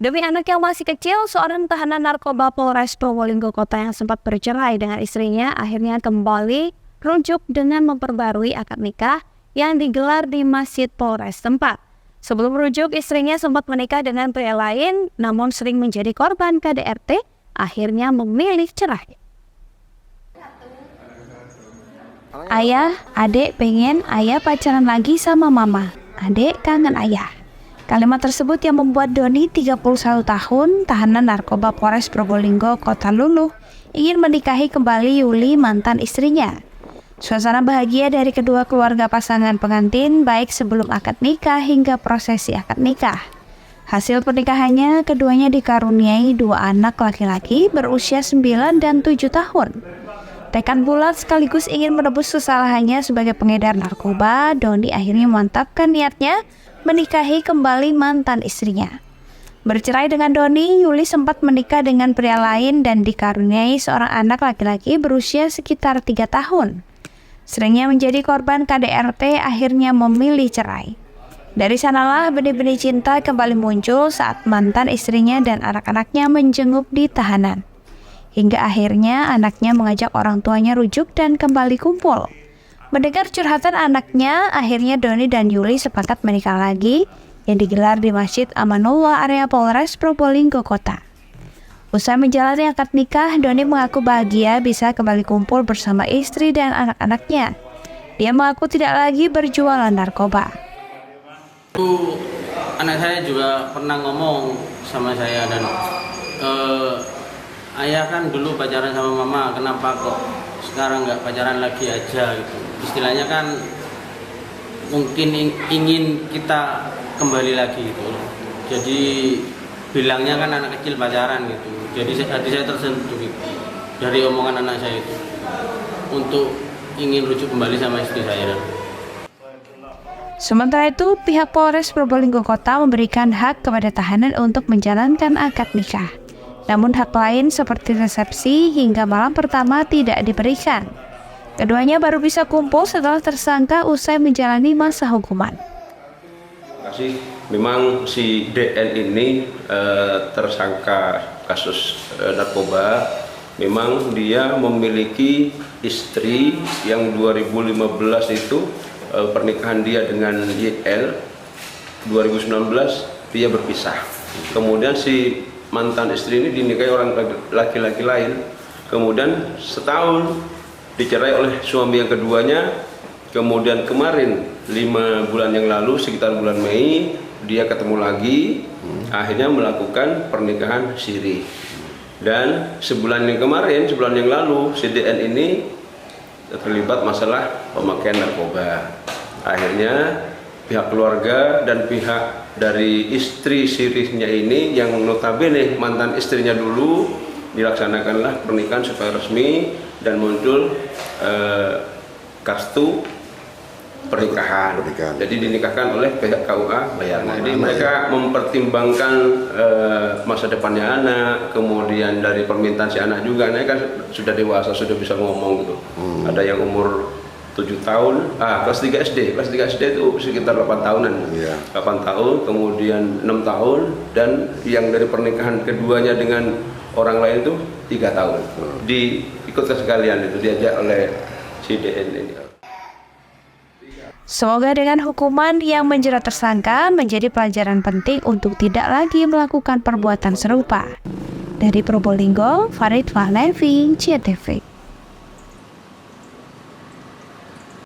Demi anak yang masih kecil, seorang tahanan narkoba Polres Probolinggo Kota yang sempat bercerai dengan istrinya akhirnya kembali rujuk dengan memperbarui akad nikah yang digelar di Masjid Polres tempat. Sebelum rujuk, istrinya sempat menikah dengan pria lain, namun sering menjadi korban KDRT, akhirnya memilih cerai. Ayah, adek pengen ayah pacaran lagi sama mama. Adek kangen ayah. Kalimat tersebut yang membuat Doni, 31 tahun, tahanan narkoba Polres Probolinggo Kota Luluh, ingin menikahi kembali Yuli, mantan istrinya. Suasana bahagia dari kedua keluarga pasangan pengantin baik sebelum akad nikah hingga prosesi akad nikah. Hasil pernikahannya, keduanya dikaruniai 2 anak laki-laki berusia 9 dan 7 tahun. Tekad bulat sekaligus ingin menebus kesalahannya sebagai pengedar narkoba, Doni akhirnya memantapkan niatnya menikahi kembali mantan istrinya. Bercerai dengan Doni, Yuli sempat menikah dengan pria lain dan dikaruniai seorang anak laki-laki berusia sekitar 3 tahun. Seringnya menjadi korban KDRT, akhirnya memilih cerai. Dari sanalah benih-benih cinta kembali muncul saat mantan istrinya dan anak-anaknya menjenguk di tahanan. Hingga akhirnya anaknya mengajak orang tuanya rujuk dan kembali kumpul. Mendengar curhatan anaknya, akhirnya Doni dan Yuli sepakat menikah lagi yang digelar di Masjid Amanullah area Polres Probolinggo Kota. Usai menjalani akad nikah, Doni mengaku bahagia bisa kembali kumpul bersama istri dan anak-anaknya. Dia mengaku tidak lagi berjualan narkoba. Anak saya juga pernah ngomong sama saya dan ayah kan dulu pacaran sama mama, kenapa kok sekarang nggak pacaran lagi aja gitu. Istilahnya kan mungkin ingin kita kembali lagi gitu. Jadi bilangnya kan anak kecil pacaran gitu. Jadi hati saya tersentuh gitu dari omongan anak saya itu untuk ingin rujuk kembali sama istri saya. Sementara itu, pihak Polres Probolinggo Kota memberikan hak kepada tahanan untuk menjalankan akad nikah. Namun hak lain seperti resepsi hingga malam pertama tidak diberikan. Keduanya baru bisa kumpul setelah tersangka usai menjalani masa hukuman. Memang si DN ini tersangka kasus narkoba. Memang dia memiliki istri yang 2015 itu pernikahan dia dengan YL. 2019 dia berpisah. Kemudian si mantan istri ini dinikahi orang laki-laki lain. Kemudian setahun dicerai oleh suami yang keduanya. Kemudian kemarin 5 bulan yang lalu sekitar bulan Mei dia ketemu lagi, akhirnya melakukan pernikahan siri. Dan sebulan yang lalu si DN ini terlibat masalah pemakaian narkoba. Akhirnya pihak keluarga dan pihak dari istri sirinya ini yang notabene mantan istrinya dulu, dilaksanakanlah pernikahan supaya resmi dan muncul kartu pernikahan. Jadi dinikahkan oleh pihak KUA Bayarna. Jadi mereka mempertimbangkan masa depannya anak, kemudian dari permintaan si anak juga. Anak kan sudah dewasa, sudah bisa ngomong gitu. Ada yang umur 7 tahun, kelas 3 SD. Kelas 3 SD itu sekitar 8 tahunan. 8 tahun, kemudian 6 tahun, dan yang dari pernikahan keduanya dengan orang lain itu 3 tahun. Diikutkan sekalian itu, diajak oleh si DN ini. Semoga dengan hukuman yang menjerat tersangka menjadi pelajaran penting untuk tidak lagi melakukan perbuatan serupa. Dari Probolinggo, Farid Fahlevi, CTV.